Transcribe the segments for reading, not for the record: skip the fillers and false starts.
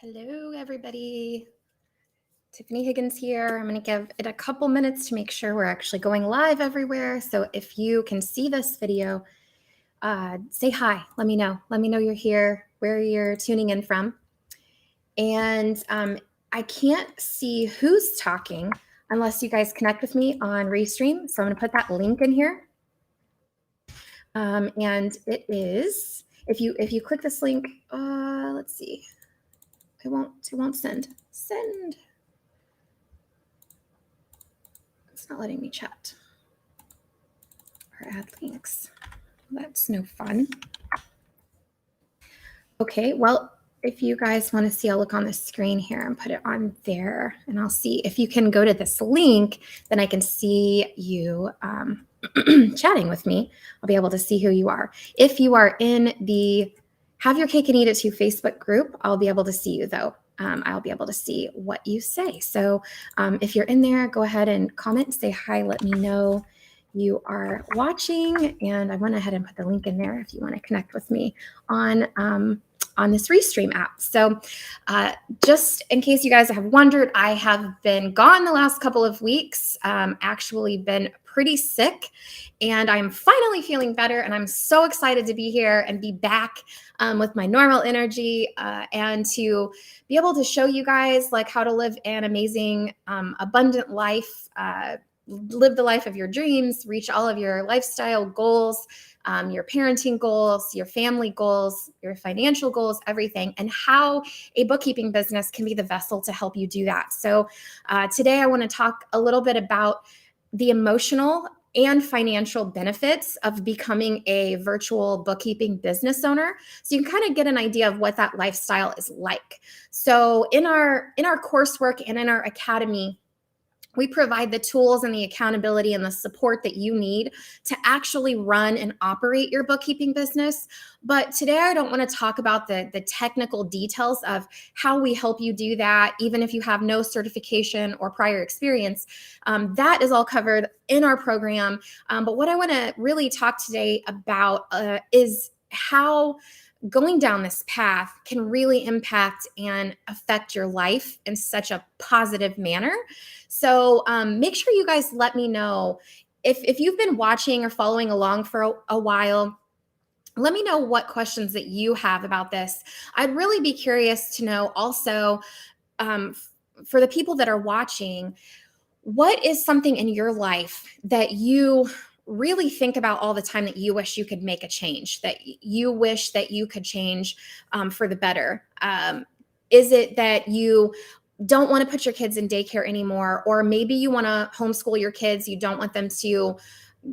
Hello, everybody. Tiffany Higgins here. I'm going to give it a couple minutes to make sure we're actually going live everywhere. So if you can see this video, say hi. Let me know. Let me know you're here, where you're tuning in from. And I can't see who's talking unless you guys connect with me on Restream. So I'm going to put that link in here. And it is, if you click this link, let's see. It won't send. Send. It's not letting me chat or add links. That's no fun. Okay, well, if you guys want to see, I'll look on the screen here and put it on there, and I'll see if you can go to this link, then I can see you chatting with me. I'll be able to see who you are. If you are in the Have Your Cake and Eat It Too Facebook group, I'll be able to see you though. I'll be able to see what you say. So if you're in there, go ahead and comment, say hi, let me know you are watching. And I went ahead and put the link in there if you want to connect with me on this Restream app. So just in case you guys have wondered, I have been gone the last couple of weeks, actually been pretty sick, and I'm finally feeling better, and I'm so excited to be here and be back with my normal energy and to be able to show you guys like how to live an amazing, abundant life, live the life of your dreams, reach all of your lifestyle goals, your parenting goals, your family goals, your financial goals, everything, and how a bookkeeping business can be the vessel to help you do that. So today I want to talk a little bit about the emotional and financial benefits of becoming a virtual bookkeeping business owner, so you can kind of get an idea of what that lifestyle is like. So in our coursework and in our academy, we provide the tools and the accountability and the support that you need to actually run and operate your bookkeeping business. But today I don't want to talk about the technical details of how we help you do that, even if you have no certification or prior experience. That is all covered in our program. But what I want to really talk today about is how going down this path can really impact and affect your life in such a positive manner. So make sure you guys let me know if you've been watching or following along for a while. Let me know what questions that you have about this. I'd really be curious to know also, for the people that are watching, what is something in your life that you really think about all the time that you wish you could make a change, that you wish that you could change for the better? Is it that you don't want to put your kids in daycare anymore, or maybe you want to homeschool your kids, you don't want them to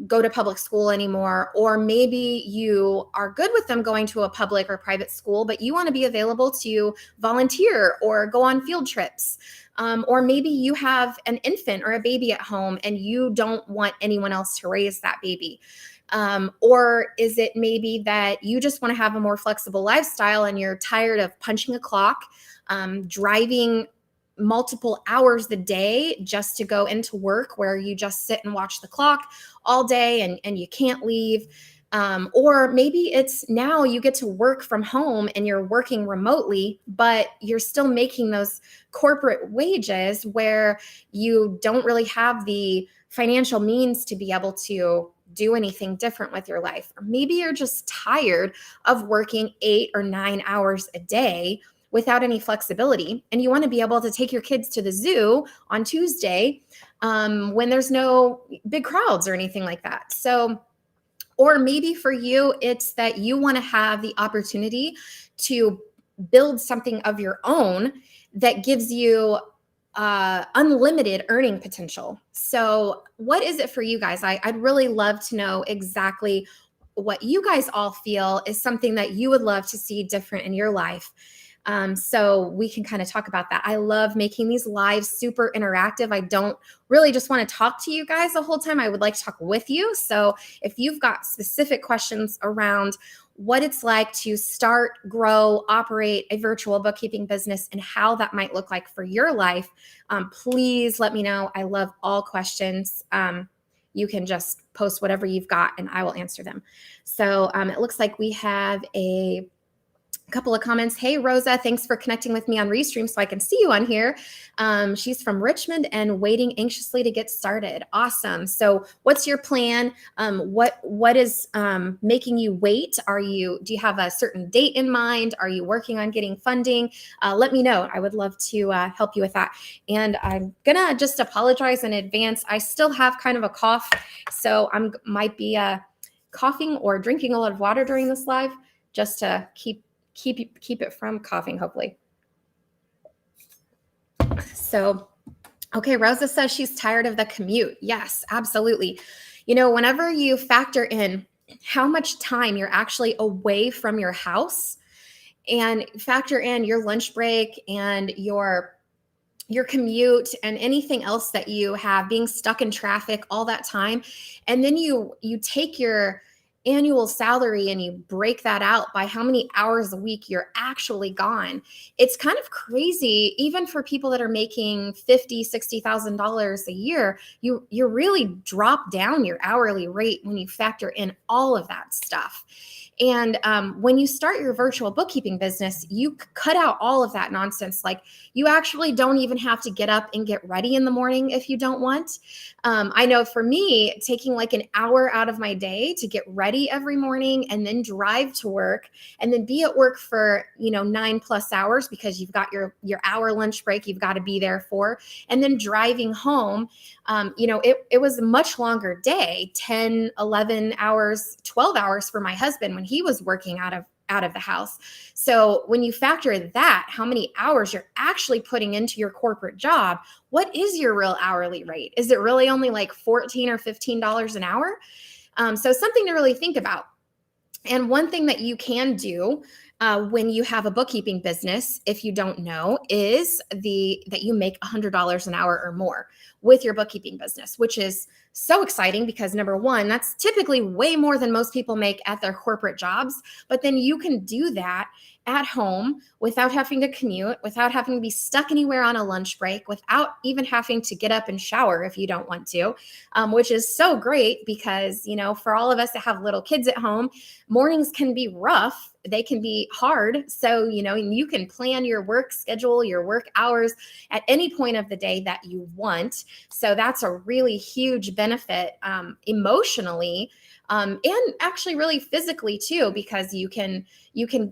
go to public school anymore, or maybe you are good with them going to a public or private school, but you want to be available to volunteer or go on field trips. Or maybe you have an infant or a baby at home and you don't want anyone else to raise that baby. Or is it maybe that you just want to have a more flexible lifestyle and you're tired of punching a clock, driving multiple hours a day just to go into work where you just sit and watch the clock all day and you can't leave. Or maybe it's now you get to work from home and you're working remotely, but you're still making those corporate wages where you don't really have the financial means to be able to do anything different with your life. Or maybe you're just tired of working 8 or 9 hours a day without any flexibility, and you want to be able to take your kids to the zoo on Tuesday when there's no big crowds or anything like that. So, or maybe for you, it's that you want to have the opportunity to build something of your own that gives you unlimited earning potential. So what is it for you guys? I'd really love to know exactly what you guys all feel is something that you would love to see different in your life. So we can kind of talk about that. I love making these lives super interactive. I don't really just want to talk to you guys the whole time. I would like to talk with you. So if you've got specific questions around what it's like to start, grow, operate a virtual bookkeeping business and how that might look like for your life, please let me know. I love all questions. You can just post whatever you've got and I will answer them. So it looks like we have a A couple of comments. Hey, Rosa, thanks for connecting with me on Restream so I can see you on here. She's from Richmond and waiting anxiously to get started. Awesome. So what's your plan? What is making you wait? Do you have a certain date in mind? Are you working on getting funding? Let me know. I would love to help you with that. And I'm going to just apologize in advance. I still have kind of a cough, so I might be coughing or drinking a lot of water during this live just to keep it from coughing, hopefully. So, okay, Rosa says she's tired of the commute. Yes, absolutely. Whenever you factor in how much time you're actually away from your house and factor in your lunch break and your commute and anything else that you have, being stuck in traffic all that time, and then you take your annual salary and you break that out by how many hours a week you're actually gone. It's kind of crazy, even for people that are making $50,000-$60,000 a year. You really drop down your hourly rate when you factor in all of that stuff. And when you start your virtual bookkeeping business, you cut out all of that nonsense. Like, you actually don't even have to get up and get ready in the morning if you don't want. I know for me, taking like an hour out of my day to get ready every morning and then drive to work and then be at work for 9+ hours, because you've got your hour lunch break you've got to be there for, and then driving home. It was a much longer day, 10, 11 hours, 12 hours for my husband when he was working out of the house. So when you factor that, how many hours you're actually putting into your corporate job, what is your real hourly rate? Is it really only like $14 or $15 an hour? So something to really think about. And one thing that you can do when you have a bookkeeping business, if you don't know, is that you make $100 an hour or more with your bookkeeping business, which is so exciting because, number one, that's typically way more than most people make at their corporate jobs. But then you can do that at home without having to commute, without having to be stuck anywhere on a lunch break, without even having to get up and shower if you don't want to, which is so great because, for all of us that have little kids at home, mornings can be rough. They can be hard. So, you can plan your work schedule, your work hours at any point of the day that you want. So that's a really huge benefit emotionally, and actually really physically too, because you can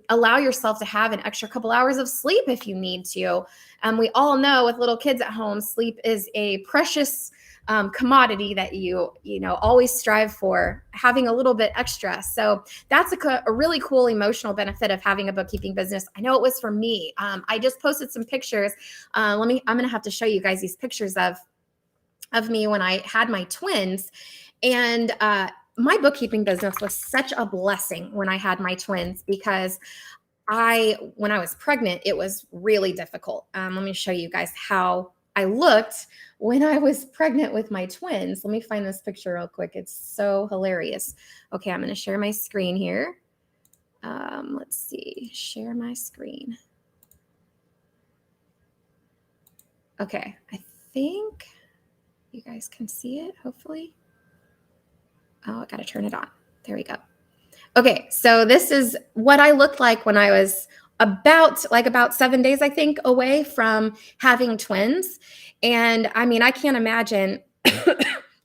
allow yourself to have an extra couple hours of sleep if you need to. We all know with little kids at home, sleep is a precious commodity that you always strive for having a little bit extra. So that's a really cool emotional benefit of having a bookkeeping business. I know it was for me. I just posted some pictures. I'm going to have to show you guys these pictures of me when I had my twins. And my bookkeeping business was such a blessing when I had my twins, because when I was pregnant, it was really difficult. Let me show you guys how I looked when I was pregnant with my twins. Let me find this picture real quick. It's so hilarious. Okay, I'm going to share my screen here. Let's see, share my screen. Okay, I think you guys can see it, hopefully. Oh, I got to turn it on. There we go. Okay, so this is what I looked like when I was about 7 days, I think, away from having twins. And I mean, I can't imagine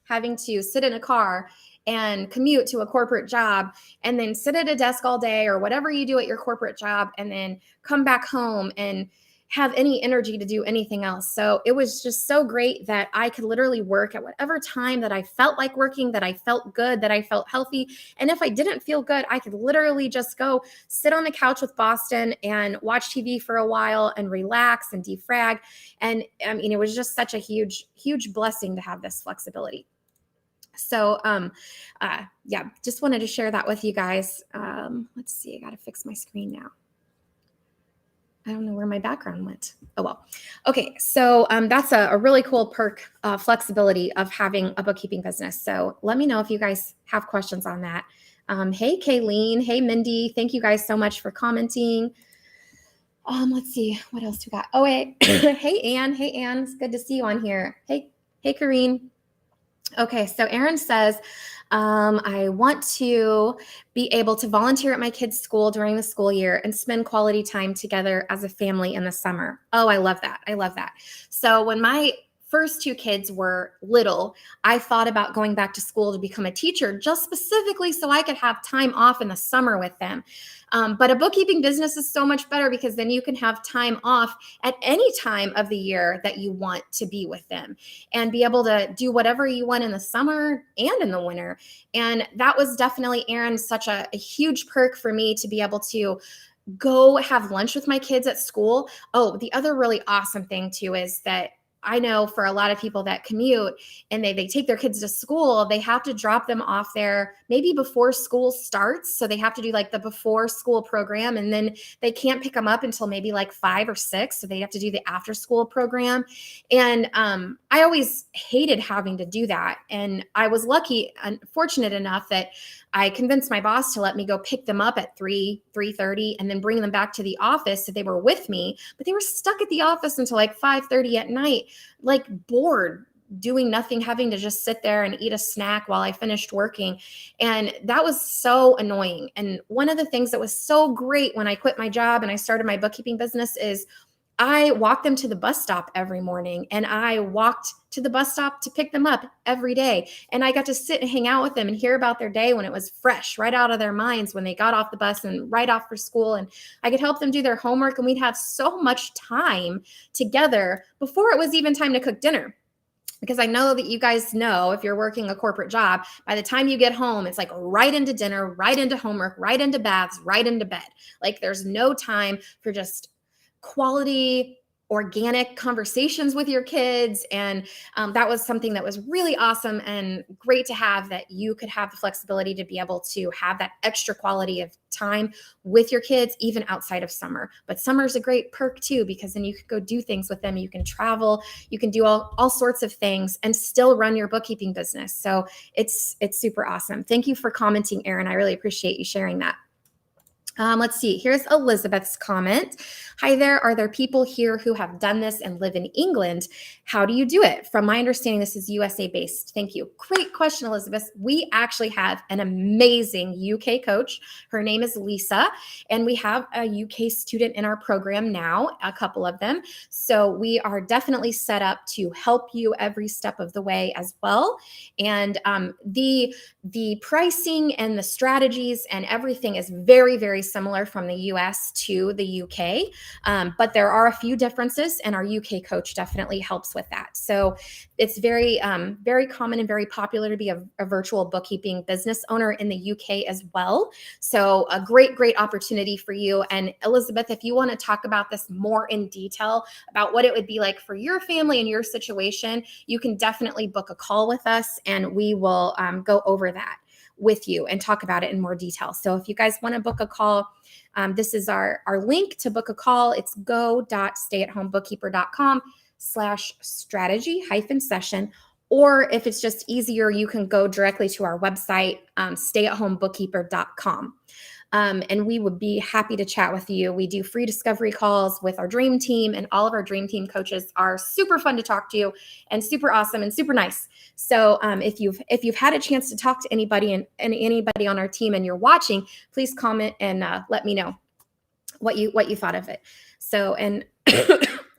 having to sit in a car and commute to a corporate job and then sit at a desk all day or whatever you do at your corporate job and then come back home and have any energy to do anything else. So it was just so great that I could literally work at whatever time that I felt like working, that I felt good, that I felt healthy. And if I didn't feel good, I could literally just go sit on the couch with Boston and watch TV for a while and relax and defrag. And I mean, it was just such a huge, huge blessing to have this flexibility. So, yeah, just wanted to share that with you guys. Let's see, I got to fix my screen now. I don't know where my background went. Oh, well. Okay, so that's a really cool perk, flexibility of having a bookkeeping business. So let me know if you guys have questions on that. Hey, Kayleen. Hey, Mindy. Thank you guys so much for commenting. Let's see. What else we got? Oh, wait. Hey, Ann. Hey, Ann. It's good to see you on here. Hey, Kareen. Okay, so Erin says, I want to be able to volunteer at my kids' school during the school year and spend quality time together as a family in the summer. Oh, I love that. I love that. So when my first two kids were little, I thought about going back to school to become a teacher just specifically so I could have time off in the summer with them. But a bookkeeping business is so much better because then you can have time off at any time of the year that you want to be with them and be able to do whatever you want in the summer and in the winter. And that was definitely, Aaron, such a huge perk for me to be able to go have lunch with my kids at school. Oh, the other really awesome thing too is that I know for a lot of people that commute and they take their kids to school, they have to drop them off there maybe before school starts. So they have to do like the before school program, and then they can't pick them up until maybe like 5 or 6. So they have to do the after school program. And I always hated having to do that. And I was lucky and fortunate enough that I convinced my boss to let me go pick them up at 3:30, and then bring them back to the office so they were with me. But they were stuck at the office until like 5:30 at night, like bored, doing nothing, having to just sit there and eat a snack while I finished working. And that was so annoying. And one of the things that was so great when I quit my job and I started my bookkeeping business is I walked them to the bus stop every morning, and I walked to the bus stop to pick them up every day. And I got to sit and hang out with them and hear about their day when it was fresh, right out of their minds when they got off the bus and right off for school. And I could help them do their homework, and we'd have so much time together before it was even time to cook dinner. Because I know that you guys know, if you're working a corporate job, by the time you get home, it's like right into dinner, right into homework, right into baths, right into bed. Like there's no time for just quality organic conversations with your kids. And that was something that was really awesome and great to have, that you could have the flexibility to be able to have that extra quality of time with your kids, even outside of summer. But summer is a great perk too, because then you can go do things with them. You can travel, you can do all sorts of things and still run your bookkeeping business. So it's super awesome. Thank you for commenting, Erin. I really appreciate you sharing that. Let's see. Here's Elizabeth's comment. Hi there. Are there people here who have done this and live in England? How do you do it? From my understanding, this is USA based. Thank you. Great question, Elizabeth. We actually have an amazing UK coach. Her name is Lisa, and we have a UK student in our program now, a couple of them. So we are definitely set up to help you every step of the way as well. And the pricing and the strategies and everything is very, very similar from the US to the UK, but there are a few differences, and our UK coach definitely helps with that. So it's very, very common and very popular to be a virtual bookkeeping business owner in the UK as well. So a great, great opportunity for you. And Elizabeth, if you want to talk about this more in detail about what it would be like for your family and your situation, you can definitely book a call with us, and we will go over that with you and talk about it in more detail. So if you guys want to book a call, this is our link to book a call. It's go.stayatHomebookkeeper.com/strategy-session. Or if it's just easier, you can go directly to our website, stayatHomebookkeeper.com. And we would be happy to chat with you. We do free discovery calls with our dream team, and all of our dream team coaches are super fun to talk to and super awesome and super nice. So if you've had a chance to talk to anybody and anybody on our team and you're watching, please comment and let me know what you thought of it. So, and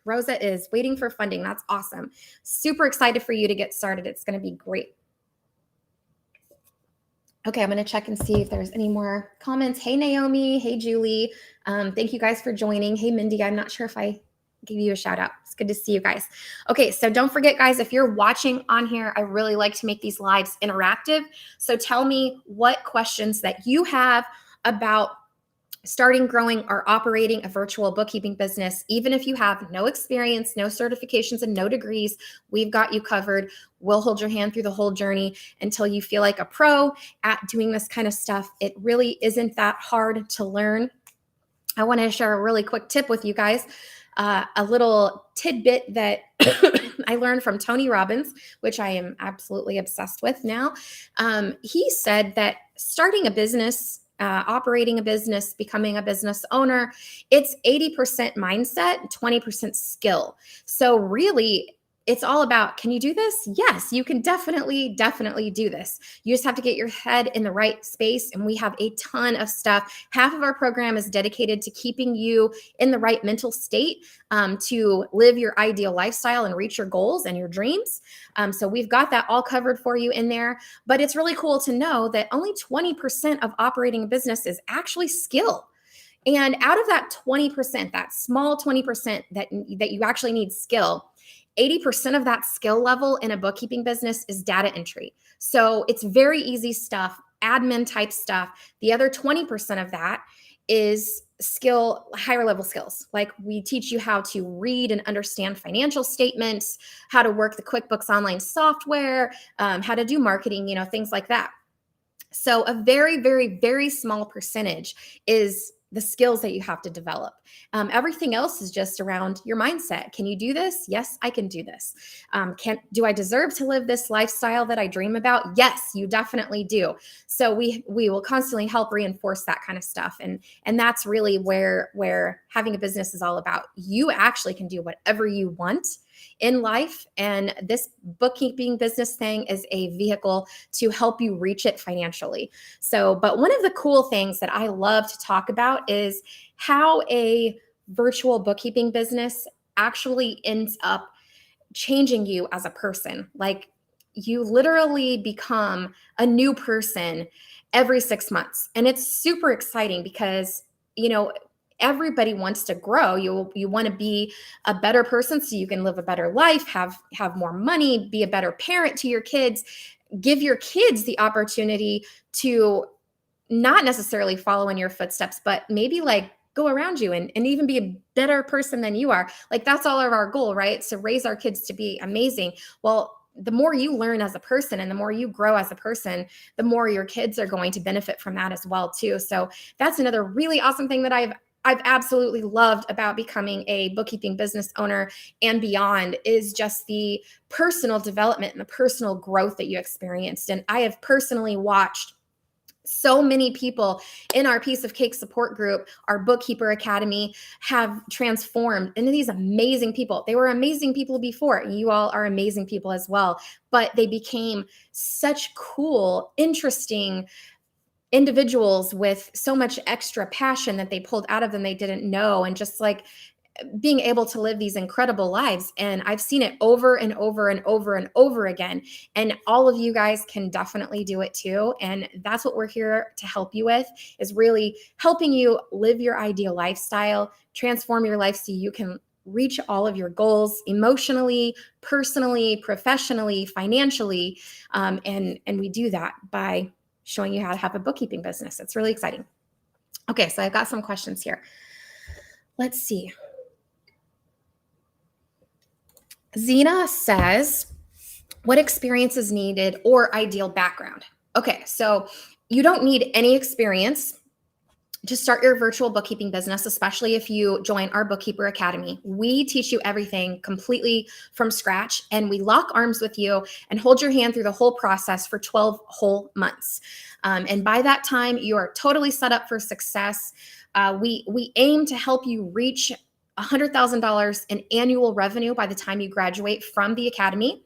Rosa is waiting for funding. That's awesome. Super excited for you to get started. It's going to be great. Okay, I'm going to check and see if there's any more comments. Hey, Naomi. Hey, Julie. Thank you guys for joining. Hey, Mindy. I'm not sure if I gave you a shout out. It's good to see you guys. Okay, so don't forget, guys, if you're watching on here, I really like to make these lives interactive. So tell me what questions that you have about starting, growing, or operating a virtual bookkeeping business. Even if you have no experience, no certifications, and no degrees, we've got you covered. We'll hold your hand through the whole journey until you feel like a pro at doing this kind of stuff. It really isn't that hard to learn. I want to share a really quick tip with you guys, a little tidbit that I learned from Tony Robbins, which I am absolutely obsessed with now. He said that starting a business, operating a business, becoming a business owner, it's 80% mindset, 20% skill. So really, it's all about, can you do this? Yes, you can definitely do this. You just have to get your head in the right space. And we have a ton of stuff. Half of our program is dedicated to keeping you in the right mental state to live your ideal lifestyle and reach your goals and your dreams. So we've got that all covered for you in there. But it's really cool to know that only 20% of operating a business is actually skill. And out of that 20%, that small 20% that you actually need skill, 80% of that skill level in a bookkeeping business is data entry. So it's very easy stuff, admin type stuff. The other 20% of that is higher level skills. Like we teach you how to read and understand financial statements, how to work the QuickBooks online software, how to do marketing, things like that. So a very, very, very small percentage is the skills that you have to develop. Everything else is just around your mindset. Can you do this? Yes, I can do this. Do I deserve to live this lifestyle that I dream about? Yes, you definitely do. So we will constantly help reinforce that kind of stuff. And that's really where having a business is all about. You actually can do whatever you want in life. And this bookkeeping business thing is a vehicle to help you reach it financially. So, but one of the cool things that I love to talk about is how a virtual bookkeeping business actually ends up changing you as a person. Like you literally become a new person every 6 months. And it's super exciting because, everybody wants to grow. You want to be a better person so you can live a better life, have more money, be a better parent to your kids, give your kids the opportunity to not necessarily follow in your footsteps, but maybe like go around you and even be a better person than you are. Like that's all of our goal, right? So raise our kids to be amazing. Well, the more you learn as a person and the more you grow as a person, the more your kids are going to benefit from that as well too. So that's another really awesome thing that I've absolutely loved about becoming a bookkeeping business owner and beyond is just the personal development and the personal growth that you experienced. And I have personally watched so many people in our Piece of Cake support group, our Bookkeeper Academy, have transformed into these amazing people. They were amazing people before. You all are amazing people as well, but they became such cool, interesting individuals with so much extra passion that they pulled out of them they didn't know, and just like being able to live these incredible lives. And I've seen it over and over and over and over again. And all of you guys can definitely do it too. And that's what we're here to help you with, is really helping you live your ideal lifestyle, transform your life so you can reach all of your goals emotionally, personally, professionally, financially. And we do that by showing you how to have a bookkeeping business. It's really exciting. Okay, so I've got some questions here. Let's see. Zena says, what experience is needed or ideal background? Okay, so you don't need any experience to start your virtual bookkeeping business, especially if you join our Bookkeeper Academy. We teach you everything completely from scratch, and we lock arms with you and hold your hand through the whole process for 12 whole months. And by that time, you are totally set up for success. We aim to help you reach $100,000 in annual revenue by the time you graduate from the academy.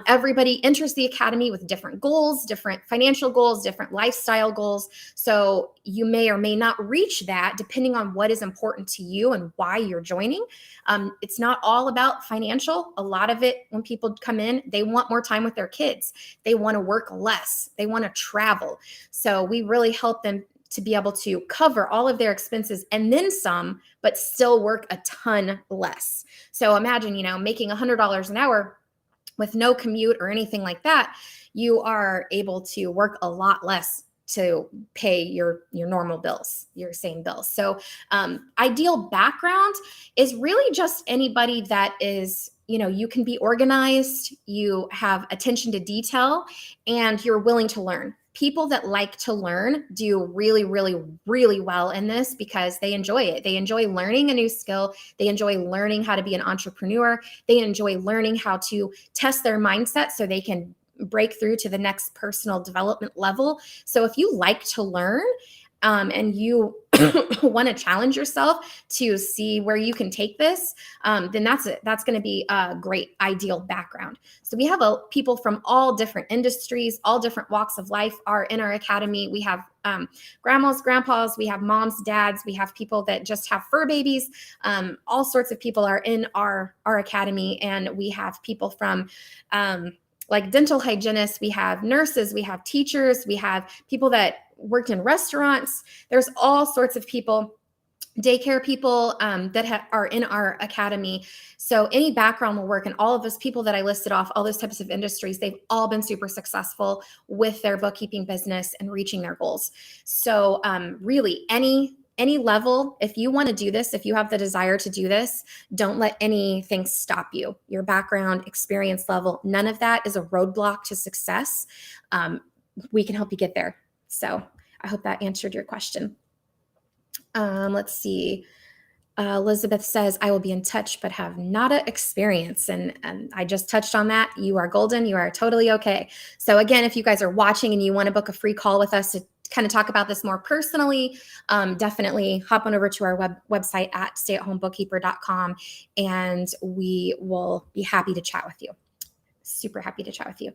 Everybody enters the academy with different goals, different financial goals, different lifestyle goals. So you may or may not reach that depending on what is important to you and why you're joining. It's not all about financial. A lot of it, when people come in, they want more time with their kids. They want to work less. They want to travel. So we really help them to be able to cover all of their expenses and then some, but still work a ton less. So imagine, making $100 an hour with no commute or anything like that, you are able to work a lot less to pay your normal bills, your same bills. So ideal background is really just anybody that is, you can be organized, you have attention to detail, and you're willing to learn. People that like to learn do really, really, really well in this because they enjoy it. They enjoy learning a new skill. They enjoy learning how to be an entrepreneur. They enjoy learning how to test their mindset so they can break through to the next personal development level. So if you like to learn and you want to challenge yourself to see where you can take this, then that's it. That's going to be a great ideal background. So we have people from all different industries, all different walks of life are in our academy. We have grandmas, grandpas, we have moms, dads, we have people that just have fur babies. All sorts of people are in our academy, and we have people from like dental hygienists, we have nurses, we have teachers, we have people that worked in restaurants. There's all sorts of people, daycare people that are in our academy. So any background will work. And all of those people that I listed off, all those types of industries, they've all been super successful with their bookkeeping business and reaching their goals. So really any level, if you want to do this, if you have the desire to do this, don't let anything stop you. Your background, experience level, none of that is a roadblock to success. We can help you get there. So I hope that answered your question. Let's see. Elizabeth says, I will be in touch, but have nada experience. And I just touched on that. You are golden. You are totally okay. So again, if you guys are watching and you want to book a free call with us to kind of talk about this more personally, definitely hop on over to our website at stayatHomeBookkeeper.com, and we will be happy to chat with you. Super happy to chat with you.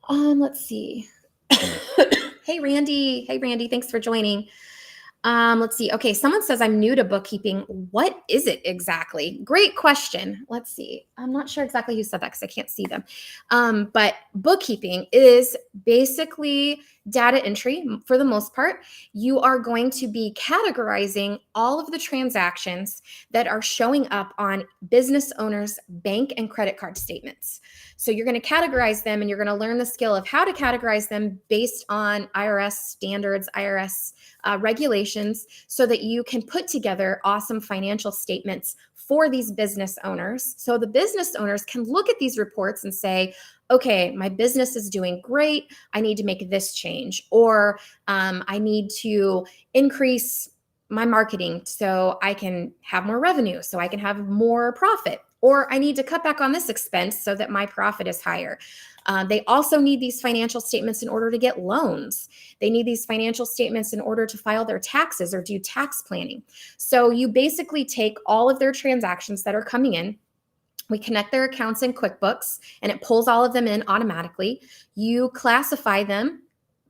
Let's see. Hey, Randy. Hey, Randy. Thanks for joining. Let's see. Okay. Someone says, I'm new to bookkeeping. What is it exactly? Great question. Let's see. I'm not sure exactly who said that because I can't see them. But bookkeeping is basically data entry for the most part. You are going to be categorizing all of the transactions that are showing up on business owners' bank and credit card statements. So you're going to categorize them, and you're going to learn the skill of how to categorize them based on IRS standards, IRS regulations, so that you can put together awesome financial statements for these business owners. So the business owners can look at these reports and say, okay, my business is doing great. I need to make this change, or I need to increase my marketing so I can have more revenue, so I can have more profit, or I need to cut back on this expense so that my profit is higher. They also need these financial statements in order to get loans. They need these financial statements in order to file their taxes or do tax planning. So you basically take all of their transactions that are coming in. We connect their accounts in QuickBooks, and it pulls all of them in automatically. You classify them,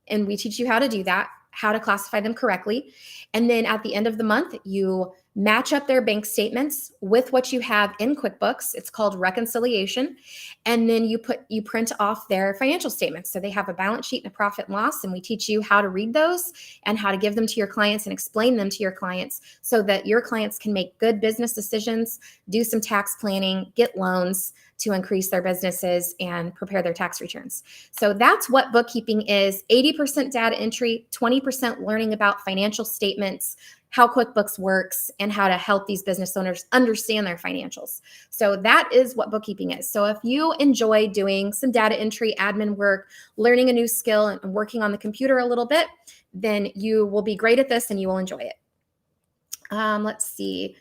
and we teach you how to do that, how to classify them correctly. And then at the end of the month, you match up their bank statements with what you have in QuickBooks. It's called reconciliation. And then you print off their financial statements. So they have a balance sheet and a profit and loss, and we teach you how to read those and how to give them to your clients and explain them to your clients so that your clients can make good business decisions, do some tax planning, get loans to increase their businesses and prepare their tax returns. So that's what bookkeeping is. 80% data entry, 20% learning about financial statements, how QuickBooks works, and how to help these business owners understand their financials. So that is what bookkeeping is. So if you enjoy doing some data entry, admin work, learning a new skill, and working on the computer a little bit, then you will be great at this and you will enjoy it. Let's see.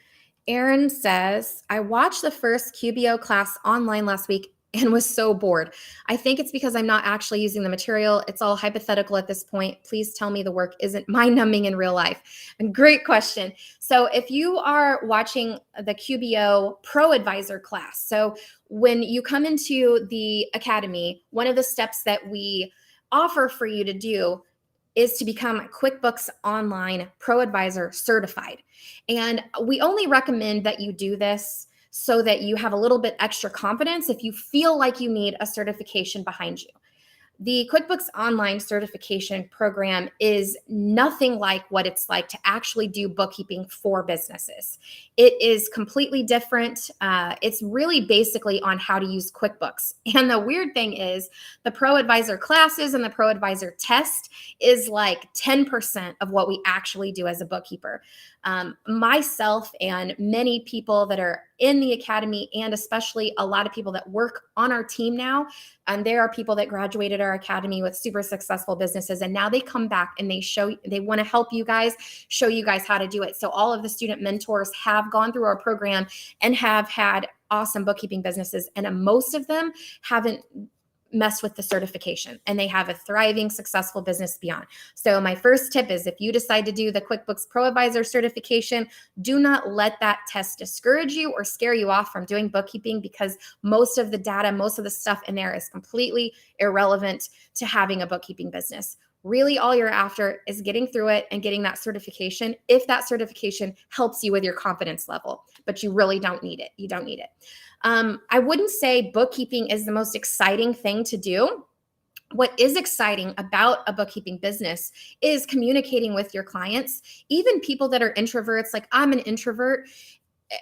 Aaron says, I watched the first QBO class online last week and was so bored. I think it's because I'm not actually using the material. It's all hypothetical at this point. Please tell me the work isn't mind-numbing in real life. And great question. So if you are watching the QBO Pro Advisor class, so when you come into the academy, one of the steps that we offer for you to do is to become QuickBooks Online Pro Advisor certified. And we only recommend that you do this so that you have a little bit extra confidence if you feel like you need a certification behind you. The QuickBooks Online certification program is nothing like what it's like to actually do bookkeeping for businesses. It is completely different. It's really basically on how to use QuickBooks. And the weird thing is the Pro Advisor classes and the Pro Advisor test is like 10% of what we actually do as a bookkeeper. Myself and many people that are in the academy, and especially a lot of people that work on our team now, there are people that graduated our academy with super successful businesses, and now they come back and they want to help you guys, show you guys how to do it. So all of the student mentors have gone through our program and have had awesome bookkeeping businesses, and most of them haven't mess with the certification, and they have a thriving, successful business beyond. So my first tip is, if you decide to do the QuickBooks Pro Advisor certification, do not let that test discourage you or scare you off from doing bookkeeping, because most of the data, most of the stuff in there is completely irrelevant to having a bookkeeping business. Really, all you're after is getting through it and getting that certification, if that certification helps you with your confidence level, but you really don't need it. You don't need it. I wouldn't say bookkeeping is the most exciting thing to do. What is exciting about a bookkeeping business is communicating with your clients, even people that are introverts. Like, I'm an introvert,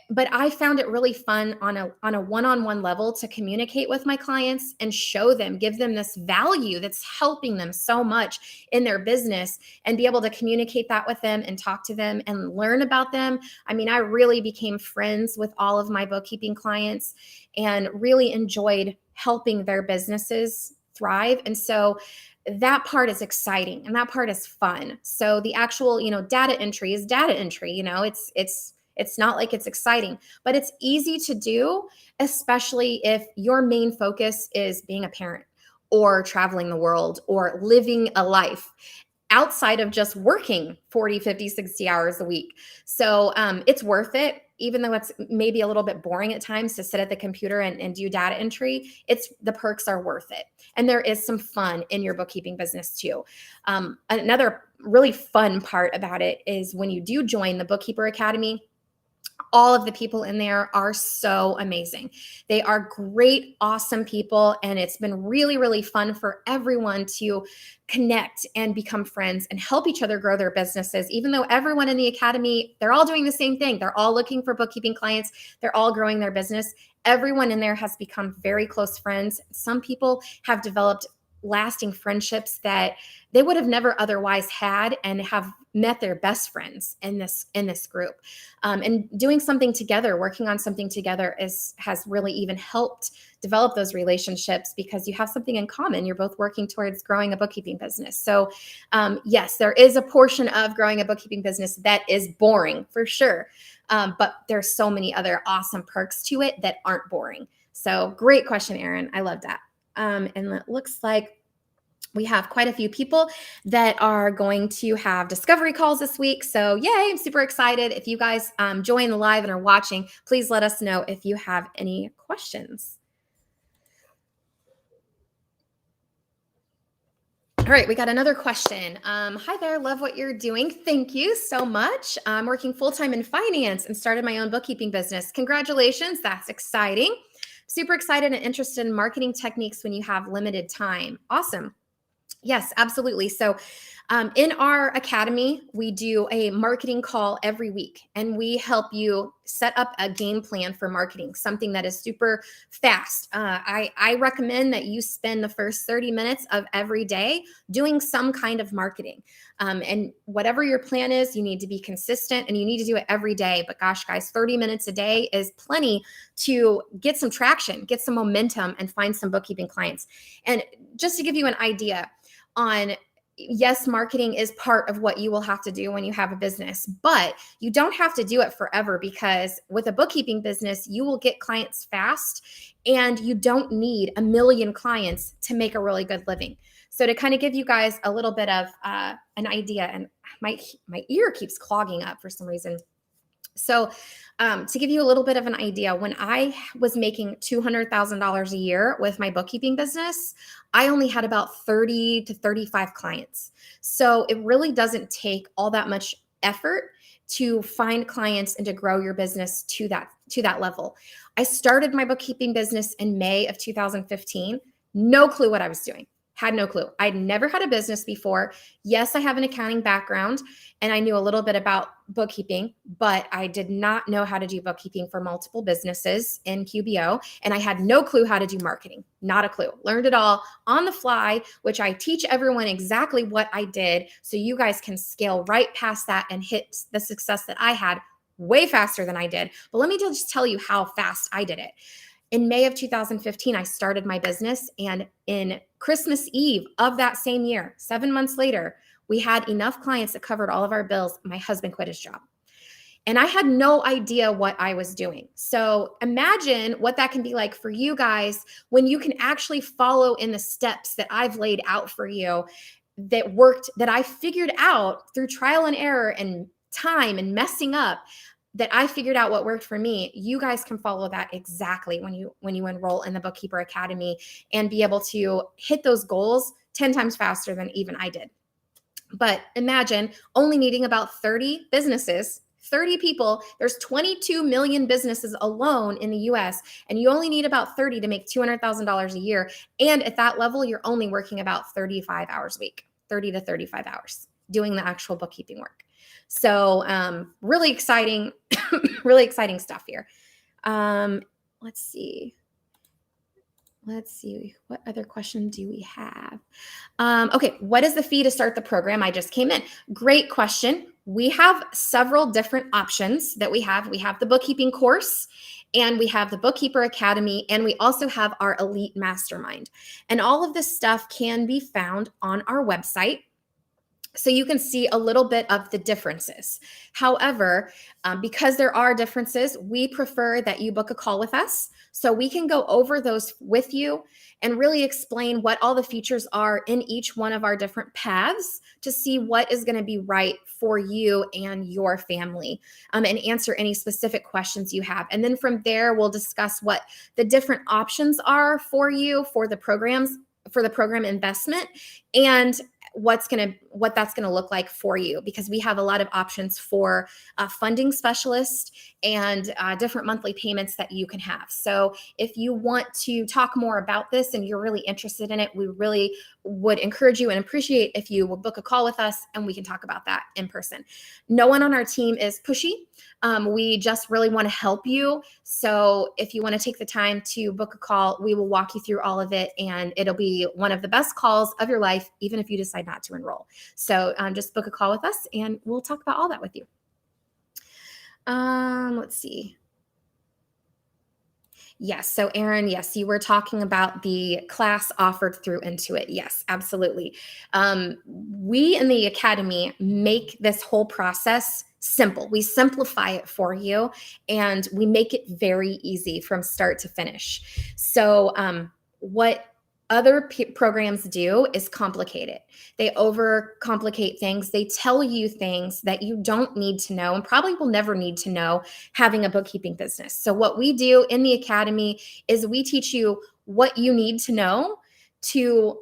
but I found it really fun on a one-on-one level to communicate with my clients and show them, give them this value that's helping them so much in their business, and be able to communicate that with them and talk to them and learn about them. I mean, I really became friends with all of my bookkeeping clients and really enjoyed helping their businesses thrive. And so that part is exciting and that part is fun. So the actual, data entry is data entry. It's not like it's exciting, but it's easy to do, especially if your main focus is being a parent or traveling the world or living a life outside of just working 40, 50, 60 hours a week. So it's worth it, even though it's maybe a little bit boring at times to sit at the computer and do data entry. The perks are worth it. And there is some fun in your bookkeeping business too. Another really fun part about it is when you do join the Bookkeeper Academy, all of the people in there are so amazing. They are great, awesome people. And it's been really, really fun for everyone to connect and become friends and help each other grow their businesses. Even though everyone in the academy, they're all doing the same thing. They're all looking for bookkeeping clients. They're all growing their business. Everyone in there has become very close friends. Some people have developed lasting friendships that they would have never otherwise had, and have met their best friends in this group. And doing something together, working on something together has really even helped develop those relationships, because you have something in common. You're both working towards growing a bookkeeping business. So yes, there is a portion of growing a bookkeeping business that is boring for sure. But there's so many other awesome perks to it that aren't boring. So great question, Erin. I love that. And it looks like we have quite a few people that are going to have discovery calls this week. So yay, I'm super excited. If you guys join the live and are watching, please let us know if you have any questions. All right, we got another question. Hi there, love what you're doing. Thank you so much. I'm working full-time in finance and started my own bookkeeping business. Congratulations, that's exciting. Super excited and interested in marketing techniques when you have limited time. Awesome. Yes, absolutely. So in our academy, we do a marketing call every week, and we help you set up a game plan for marketing, something that is super fast. I recommend that you spend the first 30 minutes of every day doing some kind of marketing. And whatever your plan is, you need to be consistent and you need to do it every day. But gosh, guys, 30 minutes a day is plenty to get some traction, get some momentum, and find some bookkeeping clients. And just to give you an idea on, yes, marketing is part of what you will have to do when you have a business, but you don't have to do it forever, because with a bookkeeping business, you will get clients fast, and you don't need 1 million clients to make a really good living. So to kind of give you guys a little bit of an idea, and my ear keeps clogging up for some reason. So to give you a little bit of an idea, when I was making $200,000 a year with my bookkeeping business, I only had about 30 to 35 clients. So it really doesn't take all that much effort to find clients and to grow your business to that level. I started my bookkeeping business in May of 2015. No clue what I was doing. Had no clue. I'd never had a business before. Yes, I have an accounting background and I knew a little bit about bookkeeping, but I did not know how to do bookkeeping for multiple businesses in QBO. And I had no clue how to do marketing. Not a clue. Learned it all on the fly, which I teach everyone exactly what I did, so you guys can scale right past that and hit the success that I had way faster than I did. But let me just tell you how fast I did it. In May of 2015, I started my business, and in Christmas Eve of that same year, 7 months later, we had enough clients that covered all of our bills. My husband quit his job. And I had no idea what I was doing. So imagine what that can be like for you guys when you can actually follow in the steps that I've laid out for you that worked, that I figured out through trial and error and time and messing up, that I figured out what worked for me. You guys can follow that exactly when you enroll in the Bookkeeper Academy and be able to hit those goals 10 times faster than even I did. But imagine only needing about 30 businesses, 30 people. There's 22 million businesses alone in the US, and you only need about 30 to make $200,000 a year. And at that level, you're only working about 35 hours a week, 30 to 35 hours doing the actual bookkeeping work. So really exciting, really exciting stuff here. Let's see. What other question do we have? Okay, what is the fee to start the program? I just came in. Great question. We have several different options that we have. We have the bookkeeping course, and we have the Bookkeeper Academy, and we also have our Elite Mastermind. And all of this stuff can be found on our website, so you can see a little bit of the differences. However, because there are differences, we prefer that you book a call with us so we can go over those with you and really explain what all the features are in each one of our different paths to see what is going to be right for you and your family, and answer any specific questions you have. And then from there, we'll discuss what the different options are you for the programs, for the program investment, and what that's going to look like for you, because we have a lot of options for a funding specialist and different monthly payments that you can have. So if you want to talk more about this and you're really interested in it, we really would encourage you and appreciate if you would book a call with us and we can talk about that in person. No one on our team is pushy. We just really want to help you. So if you want to take the time to book a call, we will walk you through all of it, and it'll be one of the best calls of your life, even if you decide not to enroll. So just book a call with us and we'll talk about all that with you. Let's see. Yes. So Erin, yes, you were talking about the class offered through Intuit. Yes, absolutely. We in the Academy make this whole process simple. We simplify it for you and we make it very easy from start to finish. So what other programs do is complicate it. They overcomplicate things. They tell you things that you don't need to know and probably will never need to know having a bookkeeping business. So what we do in the Academy is we teach you what you need to know to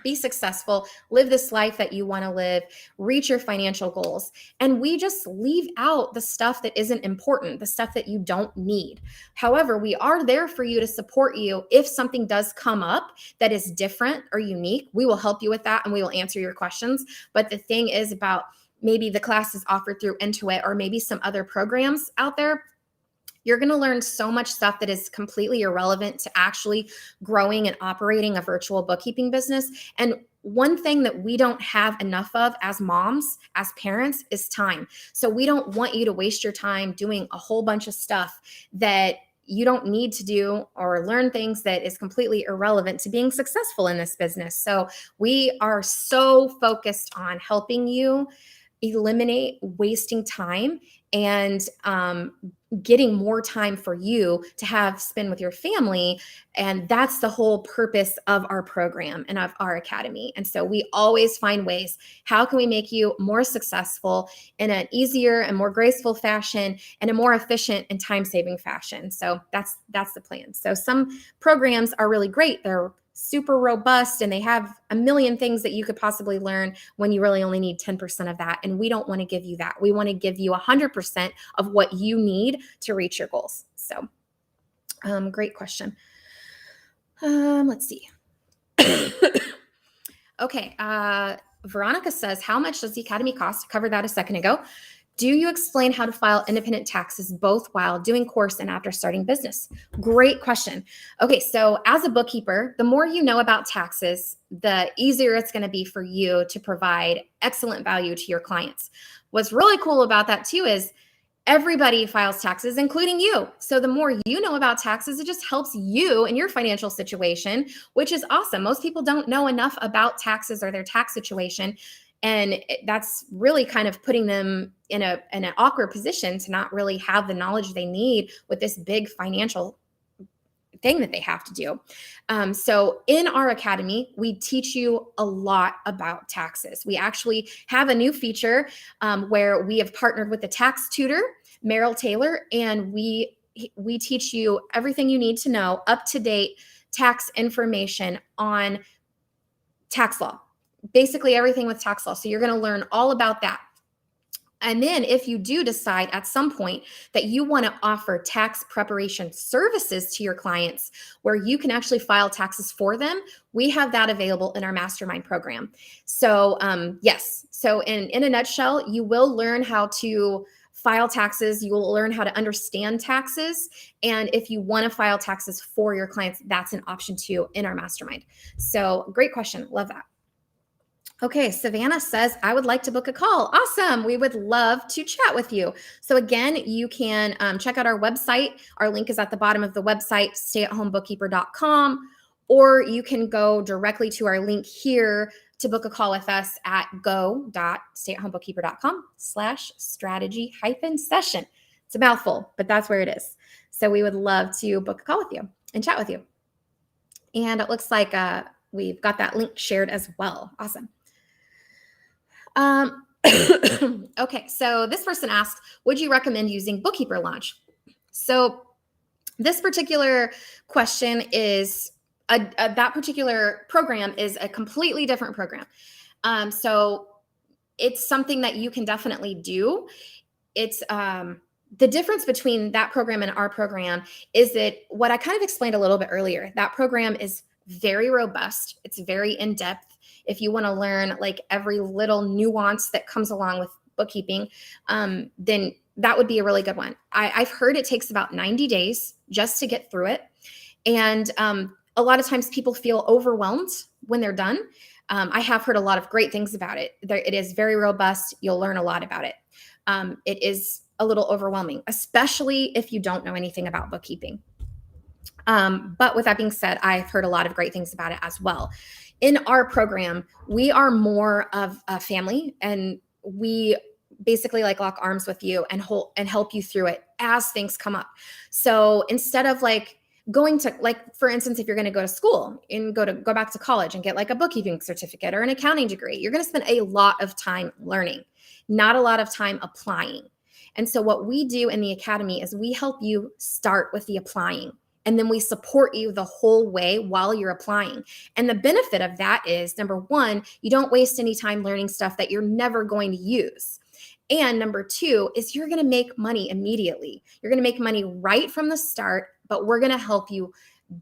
be successful, live this life that you want to live, reach your financial goals. And we just leave out the stuff that isn't important, the stuff that you don't need. However, we are there for you to support you if something does come up that is different or unique. We will help you with that and we will answer your questions. But the thing is about maybe the class is offered through Intuit or maybe some other programs out there. You're going to learn so much stuff that is completely irrelevant to actually growing and operating a virtual bookkeeping business. And one thing that we don't have enough of as moms, as parents, is time. So we don't want you to waste your time doing a whole bunch of stuff that you don't need to do or learn things that is completely irrelevant to being successful in this business. So we are so focused on helping you eliminate wasting time and getting more time for you to have spend with your family. And that's the whole purpose of our program and of our Academy. And so we always find ways, how can we make you more successful in an easier and more graceful fashion and a more efficient and time-saving fashion? So that's the plan. So some programs are really great. They're super robust and they have a million things that you could possibly learn when you really only need 10% of that. And we don't want to give you that. We want to give you 100% of what you need to reach your goals. So great question. Let's see. Okay. Veronica says, how much does the Academy cost? I covered that a second ago. Do you explain how to file independent taxes both while doing course and after starting business? Great question. Okay, so as a bookkeeper, the more you know about taxes, the easier it's going to be for you to provide excellent value to your clients. What's really cool about that too is everybody files taxes, including you. So the more you know about taxes, it just helps you in your financial situation, which is awesome. Most people don't know enough about taxes or their tax situation. And that's really kind of putting them in an awkward position to not really have the knowledge they need with this big financial thing that they have to do. So in our academy, we teach you a lot about taxes. We actually have a new feature where we have partnered with the tax tutor, Meryl Taylor, and we teach you everything you need to know, up-to-date tax information on tax law, basically everything with tax law. So you're going to learn all about that. And then if you do decide at some point that you want to offer tax preparation services to your clients where you can actually file taxes for them, we have that available in our mastermind program. So yes, so in a nutshell, you will learn how to file taxes. You will learn how to understand taxes. And if you want to file taxes for your clients, that's an option too in our mastermind. So great question. Love that. Okay, Savannah says, I would like to book a call. Awesome. We would love to chat with you. So again, you can check out our website. Our link is at the bottom of the website, stayatHomeBookkeeper.com, or you can go directly to our link here to book a call with us at go.stayatHomeBookkeeper.com/strategy-session. It's a mouthful, but that's where it is. So we would love to book a call with you and chat with you. And it looks like we've got that link shared as well. Awesome. Okay, so this person asked, would you recommend using Bookkeeper Launch? So this particular question is, that particular program is a completely different program. So it's something that you can definitely do. It's the difference between that program and our program is that what I kind of explained a little bit earlier, that program is very robust. It's very in-depth. If you want to learn like every little nuance that comes along with bookkeeping, then that would be a really good one. I've heard it takes about 90 days just to get through it. And a lot of times people feel overwhelmed when they're done. I have heard a lot of great things about it. It is very robust. You'll learn a lot about it. It is a little overwhelming, especially if you don't know anything about bookkeeping. But with that being said, I've heard a lot of great things about it as well. In our program, we are more of a family, and we basically like lock arms with you and help you through it as things come up. So instead of like going to, like, for instance, if you're going to go to school and go back to college and get like a bookkeeping certificate or an accounting degree, you're going to spend a lot of time learning, not a lot of time applying. And so what we do in the academy is we help you start with the applying. And then we support you the whole way while you're applying. And the benefit of that is, number one, you don't waste any time learning stuff that you're never going to use. And number two is you're going to make money immediately. You're going to make money right from the start, but we're going to help you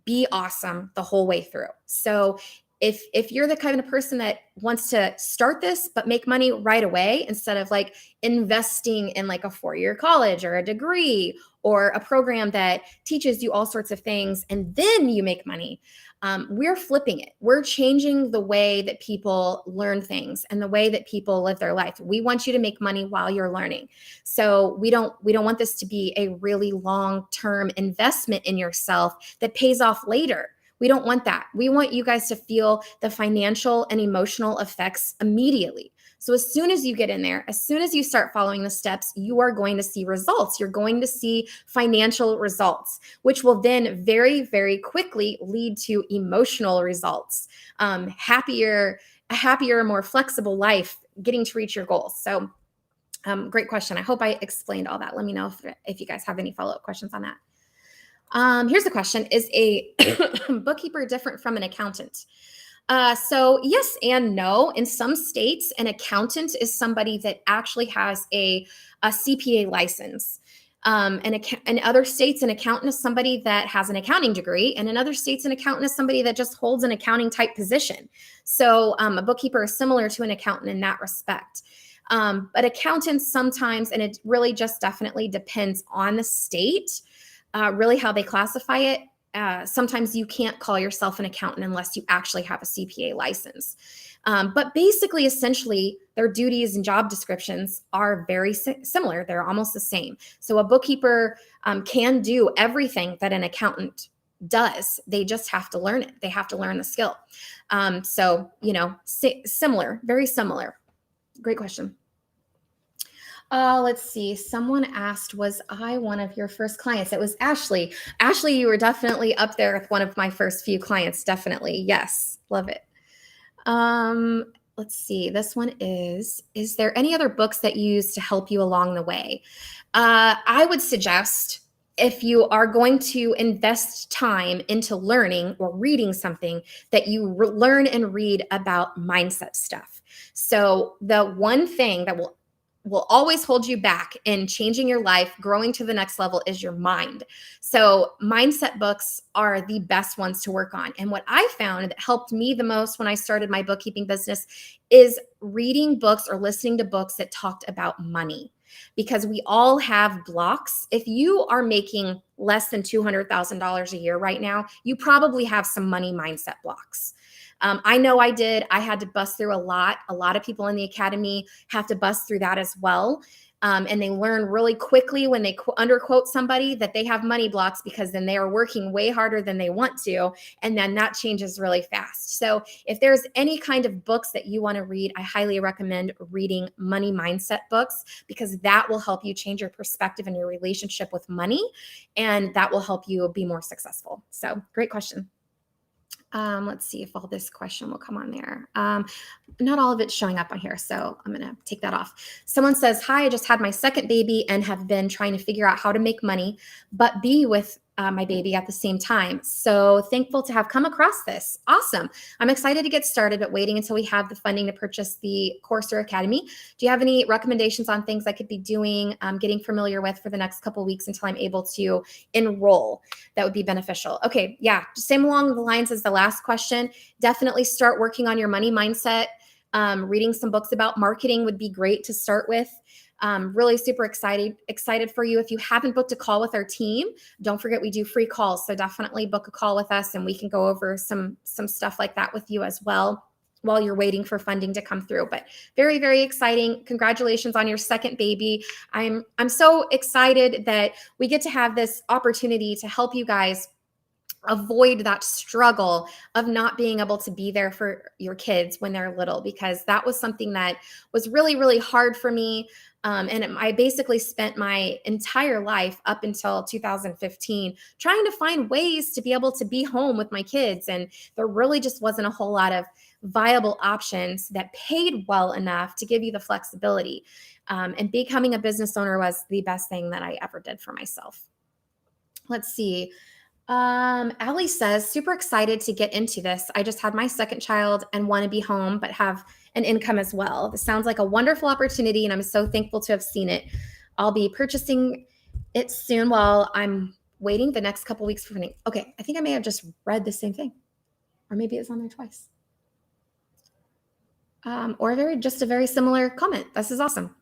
be awesome the whole way through. So if you're the kind of person that wants to start this but make money right away instead of like investing in like a 4-year college or a degree or a program that teaches you all sorts of things and then you make money, we're flipping it. We're changing the way that people learn things and the way that people live their life. We want you to make money while you're learning. So we don't want this to be a really long-term investment in yourself that pays off later. We don't want that. We want you guys to feel the financial and emotional effects immediately. So as soon as you get in there, as soon as you start following the steps, you are going to see results. You're going to see financial results, which will then very, very quickly lead to emotional results, a happier, more flexible life, getting to reach your goals. So great question. I hope I explained all that. Let me know if you guys have any follow-up questions on that. Here's the question. Is a bookkeeper different from an accountant? So yes and no. In some states, an accountant is somebody that actually has a CPA license. In other states, an accountant is somebody that has an accounting degree. And in other states, an accountant is somebody that just holds an accounting type position. So a bookkeeper is similar to an accountant in that respect. But accountants sometimes, and it really just definitely depends on the state, really how they classify it. Sometimes you can't call yourself an accountant unless you actually have a CPA license. But basically, essentially, their duties and job descriptions are very similar. They're almost the same. So a bookkeeper can do everything that an accountant does. They just have to learn it. They have to learn the skill. So, similar, very similar. Great question. Let's see. Someone asked, was I one of your first clients? It was Ashley. Ashley, you were definitely up there with one of my first few clients. Definitely. Yes. Love it. Let's see. This one is there any other books that you use to help you along the way? I would suggest if you are going to invest time into learning or reading something, that you learn and read about mindset stuff. So the one thing that will always hold you back in changing your life, growing to the next level, is your mind. So mindset books are the best ones to work on. And what I found that helped me the most when I started my bookkeeping business is reading books or listening to books that talked about money, because we all have blocks. If you are making less than $200,000 a year right now, you probably have some money mindset blocks. I know I did. I had to bust through a lot. A lot of people in the academy have to bust through that as well. And they learn really quickly when they underquote somebody that they have money blocks, because then they are working way harder than they want to. And then that changes really fast. So if there's any kind of books that you want to read, I highly recommend reading money mindset books, because that will help you change your perspective and your relationship with money. And that will help you be more successful. So great question. Let's see if all this question will come on there. Not all of it's showing up on here, so I'm going to take that off. Someone says, hi, I just had my second baby and have been trying to figure out how to make money, but be with my baby at the same time. So thankful to have come across this. Awesome. I'm excited to get started, but waiting until we have the funding to purchase the course or academy. Do you have any recommendations on things I could be doing, getting familiar with for the next couple of weeks until I'm able to enroll? That would be beneficial. Okay. Yeah. Same along the lines as the last question. Definitely start working on your money mindset. Reading some books about marketing would be great to start with. Really super excited for you. If you haven't booked a call with our team, don't forget we do free calls. So definitely book a call with us and we can go over some stuff like that with you as well while you're waiting for funding to come through. But very, very exciting. Congratulations on your second baby. I'm so excited that we get to have this opportunity to help you guys avoid that struggle of not being able to be there for your kids when they're little, because that was something that was really, really hard for me. I basically spent my entire life up until 2015 trying to find ways to be able to be home with my kids. And there really just wasn't a whole lot of viable options that paid well enough to give you the flexibility. And becoming a business owner was the best thing that I ever did for myself. Let's see. Allie says, super excited to get into this. I just had my second child and want to be home, but have an income as well. This sounds like a wonderful opportunity, and I'm so thankful to have seen it. I'll be purchasing it soon while I'm waiting the next couple weeks for funding. Okay, I think I may have just read the same thing, or maybe it's on there twice. Or just a very similar comment. This is awesome.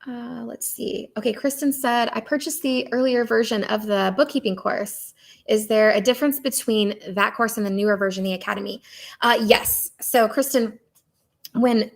Let's see. Okay, Kristen said, I purchased the earlier version of the bookkeeping course. Is there a difference between that course and the newer version, the academy? Yes. So, Kristen, when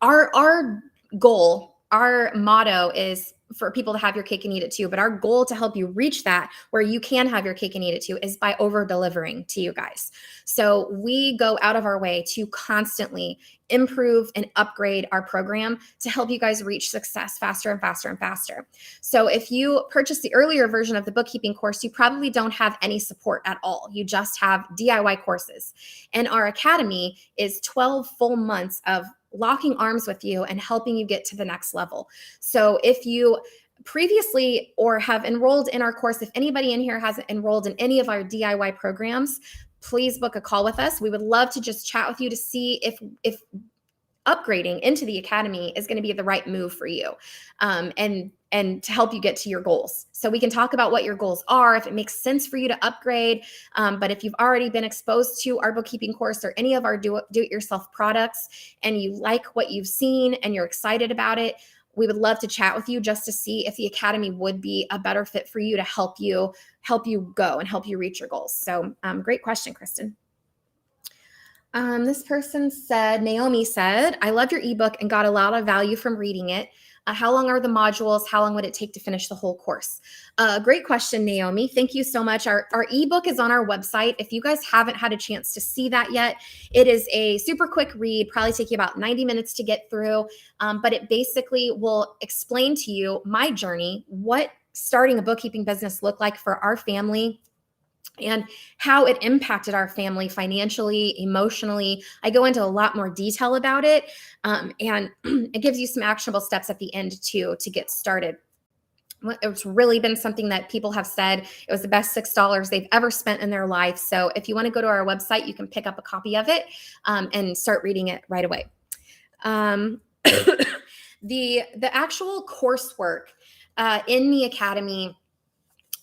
our goal, our motto is for people to have your cake and eat it too. But our goal to help you reach that, where you can have your cake and eat it too, is by over delivering to you guys. So we go out of our way to constantly improve and upgrade our program to help you guys reach success faster and faster and faster. So if you purchase the earlier version of the bookkeeping course, you probably don't have any support at all. You just have DIY courses. And our academy is 12 full months of locking arms with you and helping you get to the next level. So if you previously or have enrolled in our course, if anybody in here hasn't enrolled in any of our DIY programs, please book a call with us. We would love to just chat with you to see if upgrading into the academy is going to be the right move for you, and to help you get to your goals. So we can talk about what your goals are, if it makes sense for you to upgrade. But if you've already been exposed to our bookkeeping course or any of our do-it-yourself products, and you like what you've seen and you're excited about it, we would love to chat with you just to see if the academy would be a better fit for you to help you go and help you reach your goals. So great question, Kristen. This person said, Naomi said, I loved your ebook and got a lot of value from reading it. How long are the modules? How long would it take to finish the whole course? Great question, Naomi. Thank you so much. Our ebook is on our website. If you guys haven't had a chance to see that yet, it is a super quick read, probably take you about 90 minutes to get through. But it basically will explain to you my journey, what starting a bookkeeping business looked like for our family, and how it impacted our family financially, emotionally. I go into a lot more detail about it. And it gives you some actionable steps at the end too to get started. It's really been something that people have said it was the best $6 they've ever spent in their life. So if you want to go to our website, you can pick up a copy of it and start reading it right away. The actual coursework in the academy,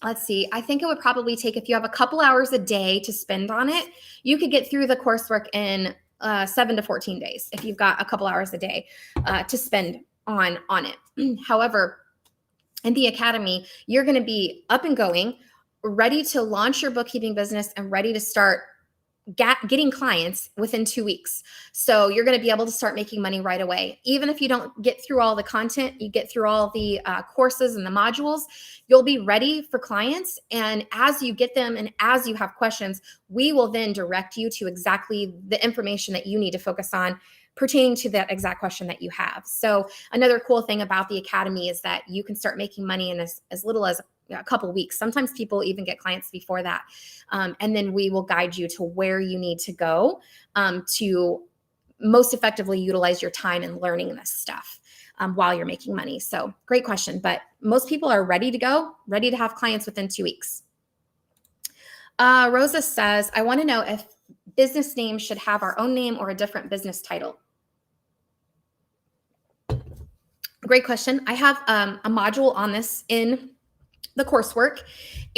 let's see, I think it would probably take, if you have a couple hours a day to spend on it, you could get through the coursework in 7 to 14 days if you've got a couple hours a day to spend on it. However, in the academy, you're going to be up and going, ready to launch your bookkeeping business and ready to start getting clients within 2 weeks. So you're going to be able to start making money right away. Even if you don't get through all the content, you get through all the courses and the modules, you'll be ready for clients. And as you get them and as you have questions, we will then direct you to exactly the information that you need to focus on pertaining to that exact question that you have. So another cool thing about the academy is that you can start making money in as little as a couple weeks. Sometimes people even get clients before that. And then we will guide you to where you need to go to most effectively utilize your time in learning this stuff while you're making money. So great question. But most people are ready to go, ready to have clients within 2 weeks. Rosa says, I want to know if business names should have our own name or a different business title. Great question. I have a module on this in the coursework.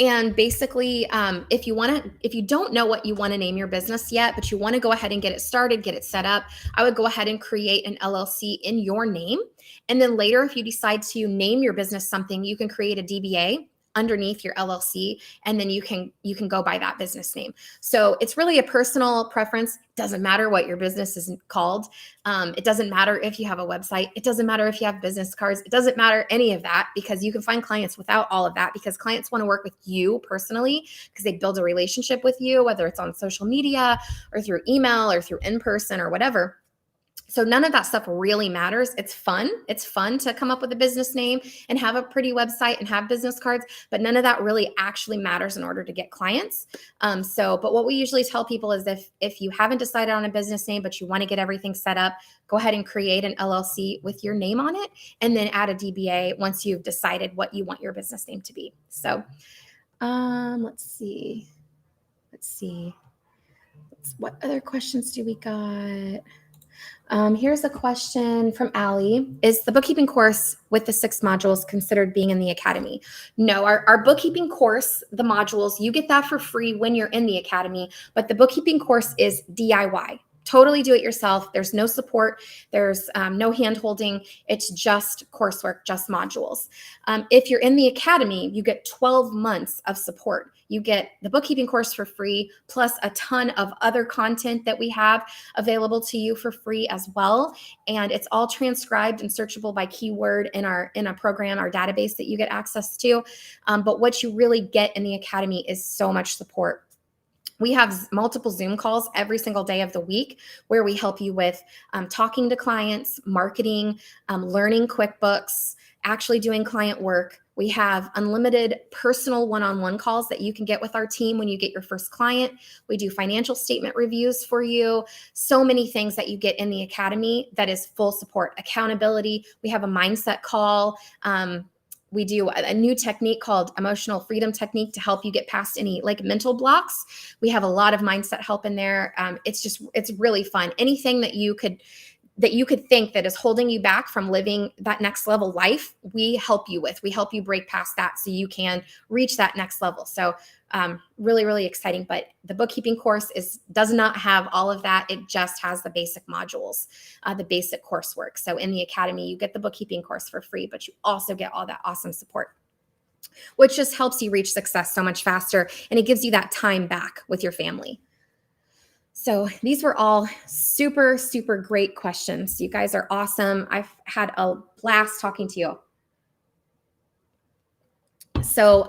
And basically, if you don't know what you want to name your business yet, but you want to go ahead and get it started, get it set up, I would go ahead and create an LLC in your name. And then later, if you decide to name your business something, you can create a DBA underneath your LLC, and then you can go by that business name. So it's really a personal preference. Doesn't matter what your business is called. It doesn't matter if you have a website. It doesn't matter if you have business cards. It doesn't matter any of that, because you can find clients without all of that, because clients want to work with you personally because they build a relationship with you, whether it's on social media or through email or through in person or whatever. So none of that stuff really matters. It's fun. It's fun to come up with a business name and have a pretty website and have business cards, but none of that really actually matters in order to get clients. But what we usually tell people is if you haven't decided on a business name, but you want to get everything set up, go ahead and create an LLC with your name on it, and then add a DBA once you've decided what you want your business name to be. So let's see. What other questions do we got? Here's a question from Allie. Is the bookkeeping course with the 6 modules considered being in the academy? No, our bookkeeping course, the modules, you get that for free when you're in the academy, but the bookkeeping course is DIY. Totally do it yourself. There's no support. There's no hand-holding. It's just coursework, just modules. If you're in the academy, you get 12 months of support. You get the bookkeeping course for free, plus a ton of other content that we have available to you for free as well. And it's all transcribed and searchable by keyword in a program, our database that you get access to. But what you really get in the academy is so much support. We have multiple Zoom calls every single day of the week where we help you with talking to clients, marketing, learning QuickBooks, actually doing client work. We have unlimited personal one-on-one calls that you can get with our team when you get your first client. We do financial statement reviews for you. So many things that you get in the academy that is full support. Accountability. We have a mindset call. We do a new technique called emotional freedom technique to help you get past any mental blocks. We have a lot of mindset help in there. It's really fun. Anything that you could think that is holding you back from living that next level life, we help you with. We help you break past that so you can reach that next level. So really, really exciting. But the bookkeeping course does not have all of that. It just has the basic modules, the basic coursework. So in the academy, you get the bookkeeping course for free, but you also get all that awesome support, which just helps you reach success so much faster. And it gives you that time back with your family. So these were all super, super great questions. You guys are awesome. I've had a blast talking to you. So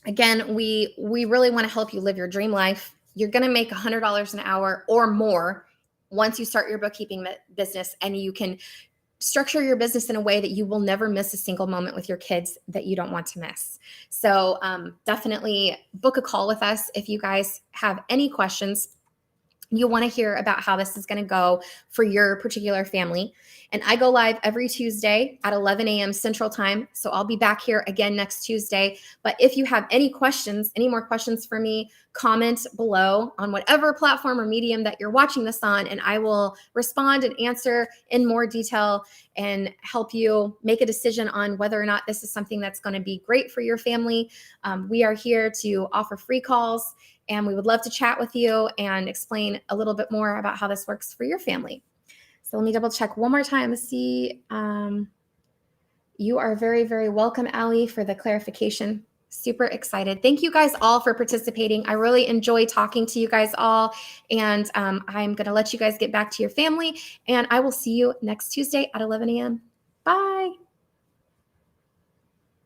again, we really want to help you live your dream life. You're going to make $100 an hour or more once you start your bookkeeping business, and you can structure your business in a way that you will never miss a single moment with your kids that you don't want to miss. So definitely book a call with us if you guys have any questions. You'll want to hear about how this is going to go for your particular family. And I go live every Tuesday at 11 a.m. Central Time. So I'll be back here again next Tuesday. But if you have any questions, any more questions for me, comment below on whatever platform or medium that you're watching this on, and I will respond and answer in more detail and help you make a decision on whether or not this is something that's going to be great for your family. We are here to offer free calls, and we would love to chat with you and explain a little bit more about how this works for your family. So let me double check one more time to see. You are very, very welcome, Allie, for the clarification. Super excited. Thank you guys all for participating. I really enjoy talking to you guys all. And I'm going to let you guys get back to your family. And I will see you next Tuesday at 11 a.m. Bye.